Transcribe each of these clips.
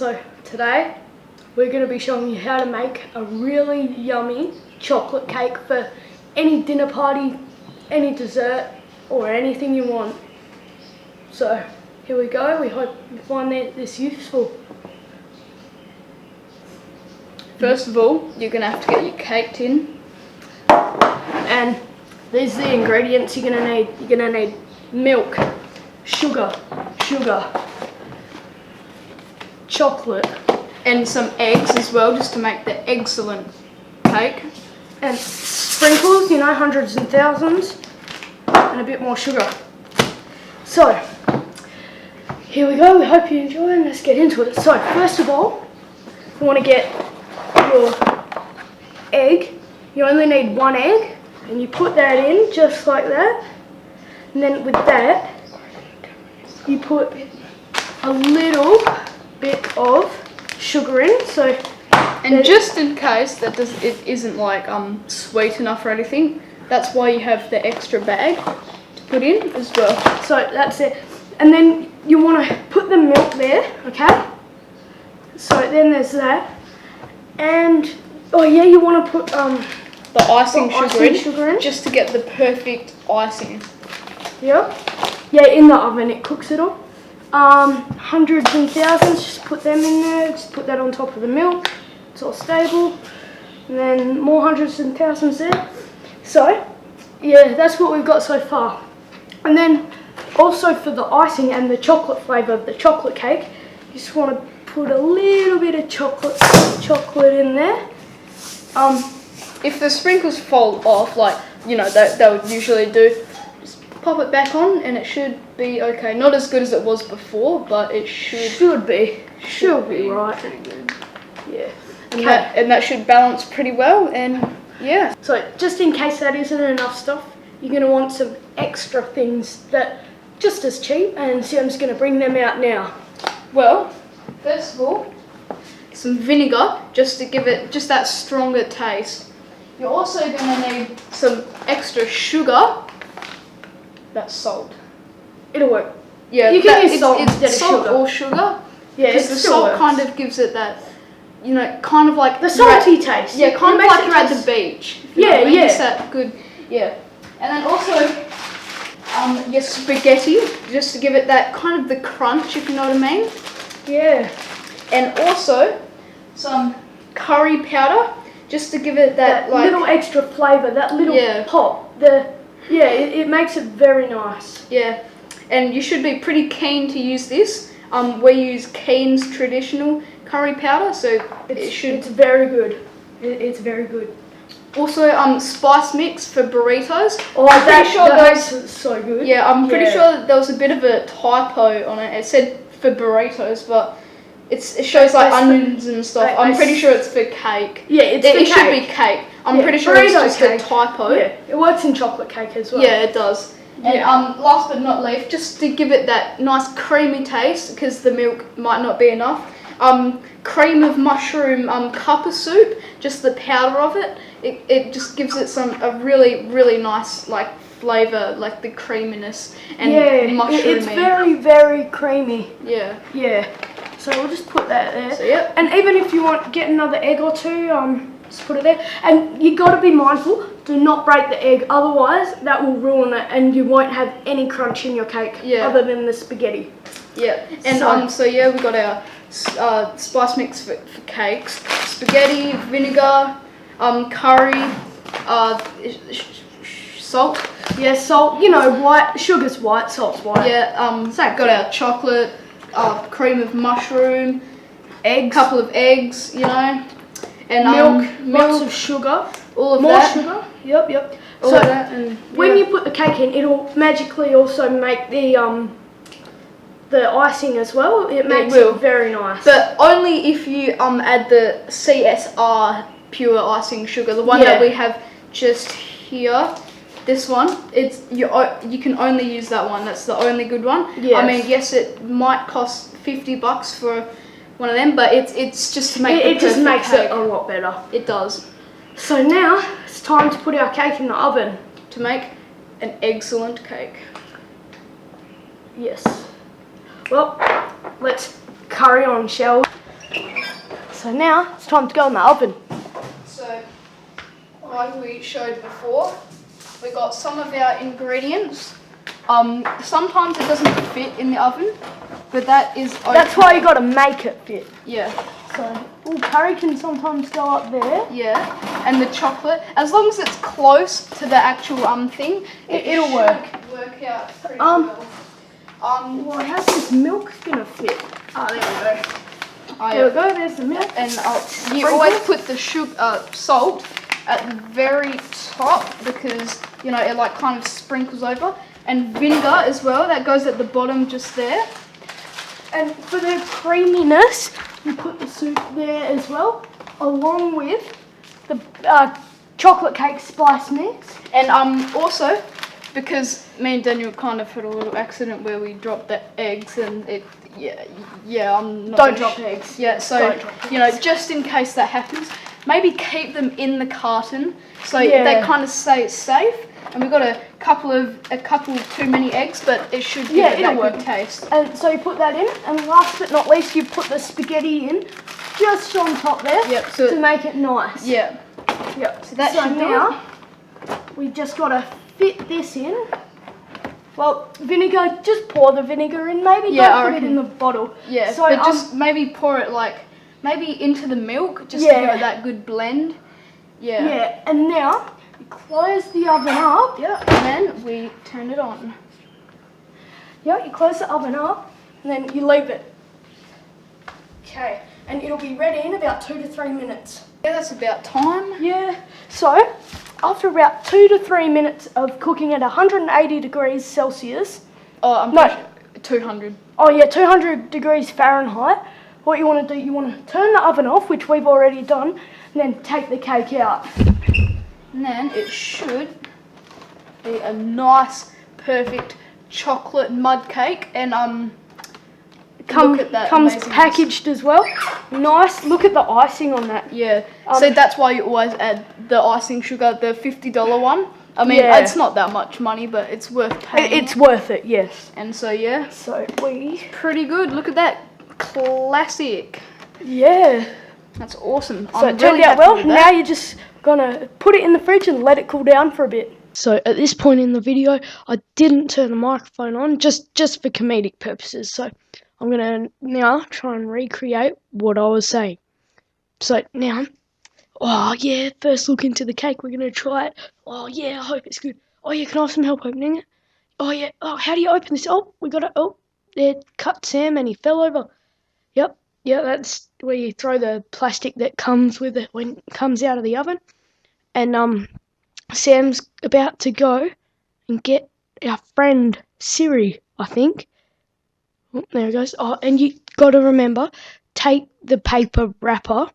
So today we're going to be showing you how to make a really yummy chocolate cake for any dinner party, any dessert or anything you want. So here we go, we hope you find this useful. First of all, you're going to have to get your cake tin. And these are the ingredients you're going to need. You're going to need milk, sugar, chocolate, And some eggs as well, just to make the excellent cake. and sprinkles, hundreds and thousands, and a bit more sugar. So, here we go, we hope you enjoy and let's get into it. So, first of all, you want to get your egg. You only need one egg, and you put that in just like that. And then with that, you put a little bit of sugar in. So, and just in case it isn't like sweet enough or anything, that's why you have the extra bag to put in as well. So that's it. And then you want to put the milk there, okay? So then there's that. And oh yeah, you want to put The icing sugar in, just to get the perfect icing. Yep. Yeah, in the oven it cooks it all. Hundreds and thousands, just put them in there, just put that on top of the milk. It's all stable. And then more hundreds and thousands there. So, yeah, that's what we've got so far. And then also for the icing and the chocolate flavour of the chocolate cake, you just want to put a little bit of chocolate in there. If the sprinkles fall off, like, they would usually do, just pop it back on and it should be okay. Not as good as it was before, but it should be right. Pretty good. Yeah. And that should balance pretty well, and yeah. So just in case that isn't enough stuff, you're going to want some extra things that just as cheap, and so I'm just going to bring them out now. Well, first of all, some vinegar, just to give it just that stronger taste. You're also going to need some extra sugar. That's salt. It'll work. Yeah, you can use salt it's instead of salt sugar. or sugar. Yeah, because the salt kind of gives it that, kind of like the salty taste. Yeah, kind of like you're at the taste. beach. Yeah, yeah. It's that good. Yeah, and then also your spaghetti, just to give it that kind of the crunch, if you know what I mean. Yeah. And also some curry powder, just to give it that like little extra flavour, that little pop. It makes it very nice. Yeah, and you should be pretty keen to use this. We use Keen's traditional curry powder, so it's very good. It's very good. Also, spice mix for burritos. Oh, that's so good. Yeah, I'm pretty sure that there was a bit of a typo on it. It said for burritos, but it shows like onions and stuff. I'm pretty sure it's for cake. Yeah, it should be cake. I'm pretty sure it's just a typo. Yeah, it works in chocolate cake as well. Yeah, it does. And last but not least, just to give it that nice creamy taste, because the milk might not be enough, cream of mushroom cuppa soup, just the powder of it. It just gives it a really, really nice like flavour, like the creaminess and mushroom. It's very, very creamy. Yeah. Yeah. So we'll just put that there. So, yep. And even if you want to get another egg or two, just put it there. And you got to be mindful, do not break the egg, otherwise that will ruin it and you won't have any crunch in your cake other than the spaghetti. Yeah. And so yeah, we got our spice mix for cakes: spaghetti, vinegar, curry, salt. Yeah, salt. White sugar's white, salt's white. Yeah. Got our chocolate, cream of mushroom, couple of eggs, and milk, lots of sugar, all of more that. sugar. Yep. All so of that, and when you put the cake in, it'll magically also make the icing as well. It makes it very nice. But only if you add the CSR pure icing sugar, the one that we have just here. This one, you can only use that one. That's the only good one. Yes. I mean, yes, it might cost $50 for one of them, but it's just to make it just makes cake. it a lot better. It does. So now it's time to put our cake in the oven to make an excellent cake. Yes. Well, let's carry on, shall we? So now it's time to go in the oven. So, like we showed before, we got some of our ingredients. Sometimes it doesn't fit in the oven, but that is okay. That's why you got to make it fit. Yeah. So, curry can sometimes go up there. Yeah, and the chocolate, as long as it's close to the actual thing, It'll work. Work out pretty well. Well, how's this milk gonna fit? Oh, there we go. There we go. There's the milk. And you always put the salt at the very top because it like kind of sprinkles over, and vinegar as well. That goes at the bottom just there. And for the creaminess, you put the soup there as well, along with the chocolate cake spice mix. And also, because me and Daniel kind of had a little accident where we dropped the eggs, and I'm not. Don't drop eggs. Yeah, so just in case that happens, maybe keep them in the carton so they kind of stay safe. And we've got a couple too many eggs, but it should give it that good taste. And so you put that in, and last but not least, you put the spaghetti in just on top there. Yep. So to make it nice. Yeah. Yep. So that should now we just got to fit this in. Well, vinegar, just pour the vinegar in maybe. Don't put it in the bottle. Yeah. So but just maybe pour it maybe into the milk just to give it that good blend. Yeah. Yeah. And now you close the oven up. Yeah. And then we turn it on. Yeah. You close the oven up, and then you leave it. Okay. And it'll be ready in about 2 to 3 minutes. Yeah, that's about time. Yeah. So, after about 2 to 3 minutes of cooking at 180 degrees Celsius. Oh, 200. Oh yeah, 200 degrees Fahrenheit. What you want to do, you want to turn the oven off, which we've already done, and then take the cake out. And then it should be a nice, perfect chocolate mud cake. And look at that. Comes amazingness. packaged as well. Nice. Look at the icing on that. Yeah. So that's why you always add the icing sugar, the $50 one. I mean, it's not that much money, but it's worth paying. It's worth it, yes. And so yeah. So pretty good. Look at that. Classic. Yeah. That's awesome. So it turned out well. Now you're just gonna put it in the fridge and let it cool down for a bit. So at this point in the video, I didn't turn the microphone on just for comedic purposes. So I'm gonna now try and recreate what I was saying. So now, oh yeah, first look into the cake. We're gonna try it. Oh yeah, I hope it's good. Oh yeah, can I have some help opening it? Oh yeah. Oh, how do you open this? Oh, we got it. Oh, it cut Sam and he fell over. Yep. Yeah, that's where you throw the plastic that comes with it when it comes out of the oven. And Sam's about to go and get our friend Siri, I think. Oh, there it goes. Oh, and you got to remember, take the paper wrapper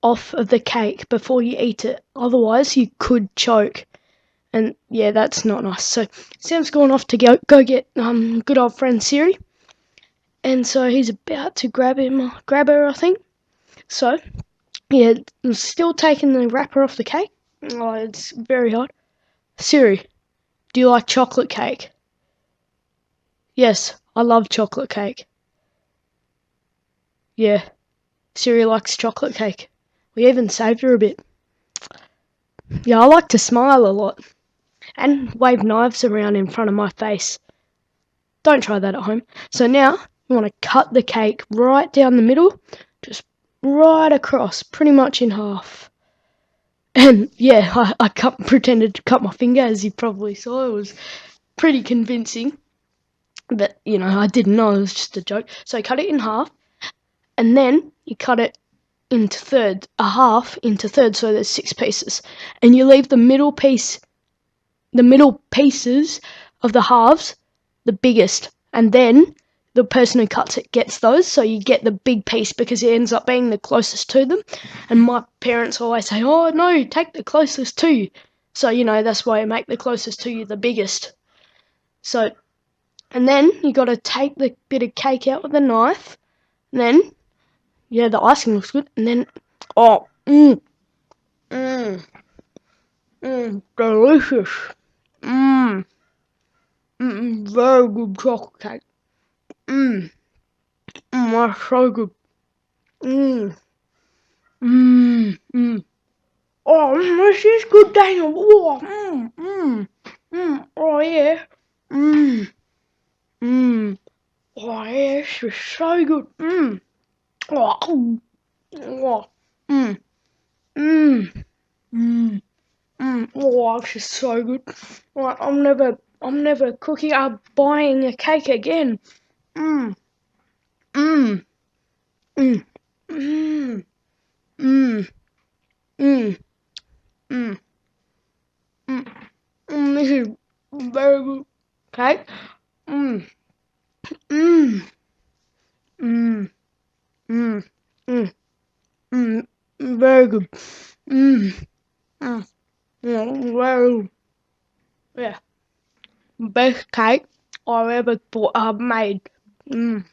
off of the cake before you eat it. Otherwise, you could choke. And yeah, that's not nice. So Sam's gone off to go get good old friend Siri. And so he's about to grab her, I think. So, yeah, I'm still taking the wrapper off the cake. Oh, it's very hot. Siri, do you like chocolate cake? Yes, I love chocolate cake. Yeah, Siri likes chocolate cake. We even saved her a bit. Yeah, I like to smile a lot. And wave knives around in front of my face. Don't try that at home. So now, you want to cut the cake right down the middle, just right across, pretty much in half. And yeah, I pretended to cut my finger, as you probably saw. It was pretty convincing. But, I didn't know, it was just a joke. So I cut it in half, and then you cut it into thirds, a half into thirds, so there's 6 pieces. And you leave the middle pieces of the halves the biggest, and then the person who cuts it gets those, so you get the big piece because it ends up being the closest to them. And my parents always say, oh no, take the closest to you. So, that's why you make the closest to you the biggest. So, and then you got to take the bit of cake out with a knife, and then, yeah, the icing looks good, and then, delicious. Very good chocolate cake. That's so good. Mmm. Mmm. Oh, this is good, Daniel. Oh, mmm. Mmm. Mmm. Oh, yeah. Mmm. Mmm. Oh, yeah, this is so good. Mmm. Oh. Oh. Mmm. Mmm. Mmm. Mmm. Oh, this is so good. Like, I'm never cooking or buying a cake again. Mmm. Mmm. Mmm. Mmm. Mmm. Mmm. Mmm. Mmm. This is very good cake. Mmm. Mmm. Mmm. Mmm. Mmm. Mmm. Very good. Mmm. Mmm. Yeah, very good. Yeah. Best cake I ever made. Mmm.